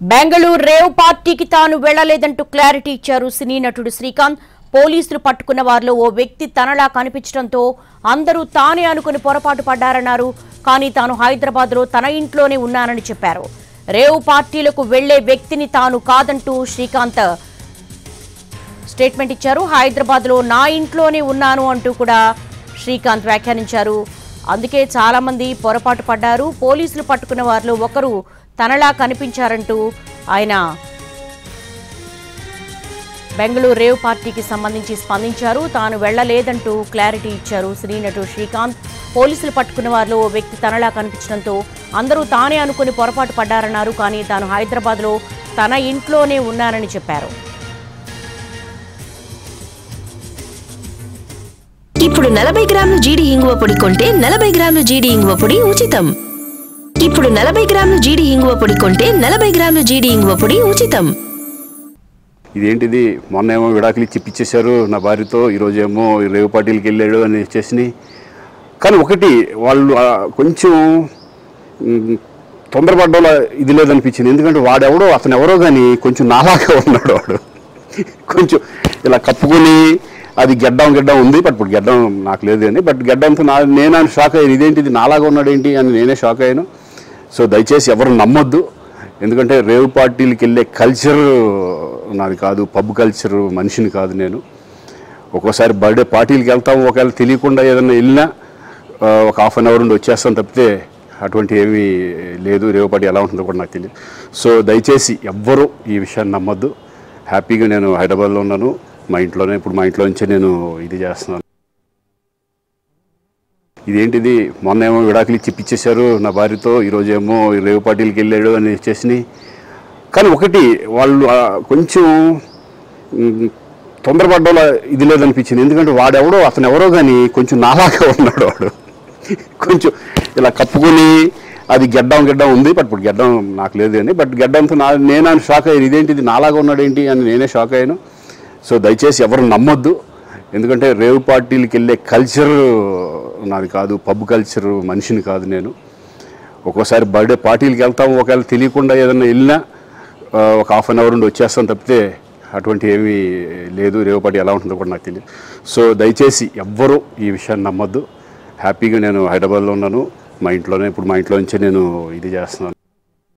Bengaluru rave పార్టీకి తాను వెళ్లలేదంటూ clarity ఇచ్చారు సినీ నటుడు శ్రీకాంత్. పోలీసులు పట్టుకున్న వారిలో ఓ వ్యక్తి తనలా కనిపించడంతో అందరూ తానే అనుకుని పొరపాటు పడ్డారన్నారు. కానీ తాను హైదరాబాద్లో తన ఇంట్లోనే ఉన్నానని చెప్పారు. రేవ్ పార్టీలకు వెళ్లే వ్యక్తిని తాను కాదంటూ శ్రీకాంత్ స్టేట్మెంట్ ఇచ్చారు. హైదరాబాద్లో నా ఇంట్లోనే ఉన్నాను అంటూ కూడా శ్రీకాంత్ వ్యాఖ్యానించారు. అందుకే చాలా మంది పొరపాటు పడ్డారు. పోలీసులు పట్టుకున్న వారిలో ఒకరు తనలా కనిపించారంటూ ఆయన బెంగళూరు రేవ్ పార్టీకి సంబంధించి స్పందించారు. తాను వెళ్లలేదంటూ క్లారిటీ ఇచ్చారు సినీ నటుడు శ్రీకాంత్. పోలీసులు పట్టుకున్న వారిలో ఓ వ్యక్తి తనలా కనిపించడంతో అందరూ తానే అనుకుని పొరపాటు పడ్డారన్నారు. కానీ తాను హైదరాబాద్లో తన ఇంట్లోనే ఉన్నానని చెప్పారు. ఇప్పుడు 40 గ్రాముల జీడి ఇంగువ పొడి కొంటే 40 గ్రాముల జీడి ఇంగువ పొడి ఉచితం. ఇప్పుడు 40 గ్రాముల జీడి ఇంగువ పొడి కొంటే 40 గ్రాముల జీడి ఇంగువ పొడి ఉచితం. ఇదేంటిది, మొన్న ఏమో విడాకులు ఇప్పించేశారు నా భార్యతో, ఈరోజేమో రేవు పార్టీలకు వెళ్ళాడు అని వచ్చేసినాయి. కానీ ఒకటి వాళ్ళు కొంచెం తొందరపడ్డంలో ఇది లేదనిపించింది. ఎందుకంటే వాడెవడో అతను ఎవరో కానీ కొంచెం నాలాగా ఉన్నాడు. వాడు కొంచెం ఇలా కప్పుకొని అది గెడ్డం ఉంది, బట్ ఇప్పుడు గెడ్డం నాకు లేదు అని, బట్ గెడ్డంతో నేను షాక్ అయ్యాను. ఇదేంటిది నాలాగా ఉన్నాడు ఏంటి అని నేనే షాక్ అయ్యాను. సో దయచేసి ఎవరు నమ్మొద్దు. ఎందుకంటే రేవ్ పార్టీలకు వెళ్ళే కల్చర్ నాది కాదు, పబ్ కల్చర్ మనిషిని కాదు నేను. ఒక్కోసారి బర్త్డే పార్టీలకు వెళ్తాము, ఒకవేళ తెలియకుండా ఏదైనా వెళ్ళినా ఒక హాఫ్ అన్ అవర్ నుండి వచ్చేస్తాను తప్పితే అటువంటి ఏమీ లేదు. రేవ్ పార్టీ ఎలా ఉంటుందో కూడా నాకు తెలియదు. సో దయచేసి ఎవ్వరూ ఈ విషయాన్ని నమ్మొద్దు. హ్యాపీగా నేను హైదరాబాద్లో ఉన్నాను, మా ఇంట్లోనే. ఇప్పుడు మా ఇంట్లో నుంచే నేను ఇది చేస్తున్నాను. ఇదేంటిది, మొన్న ఏమో విడాకులు ఇప్పించేశారు నా భార్యతో, ఈరోజేమో రేవు పార్టీలకు వెళ్ళాడు అని వచ్చేసినాయి. కానీ ఒకటి వాళ్ళు కొంచెం తొందరపడ్డంలో ఇది లేదనిపించింది. ఎందుకంటే వాడెవడో అతను ఎవరో కానీ కొంచెం నాలాగా ఉన్నాడు. వాడు కొంచెం ఇలా కప్పుకొని అది గెడ్డం ఉంది, బట్ ఇప్పుడు గెడ్డం నాకు లేదు అని, బట్ గెడ్డంతో నేను షాక్ అయ్యాను. ఇదేంటిది నాలాగా ఉన్నాడు ఏంటి అని నేనే షాక్ అయ్యాను. సో దయచేసి ఎవరు నమ్మొద్దు. ఎందుకంటే రేవ్ పార్టీలకు వెళ్ళే కల్చర్ నాది కాదు, పబ్ కల్చర్ మనిషిని కాదు నేను. ఒక్కోసారి బర్త్డే పార్టీలకు వెళ్తాము, ఒకవేళ తెలియకుండా ఏదైనా వెళ్ళినా ఒక హాఫ్ అన్ అవర్ నుండి వచ్చేస్తాను తప్పితే అటువంటి ఏమీ లేదు. రేవ్ పార్టీ ఎలా ఉంటుందో కూడా నాకు తెలియదు. సో దయచేసి ఎవ్వరూ ఈ విషయాన్ని నమ్మొద్దు. హ్యాపీగా నేను హైదరాబాద్లో ఉన్నాను, మా ఇంట్లోనే. ఇప్పుడు మా ఇంట్లో నుంచే నేను ఇది చేస్తున్నాను.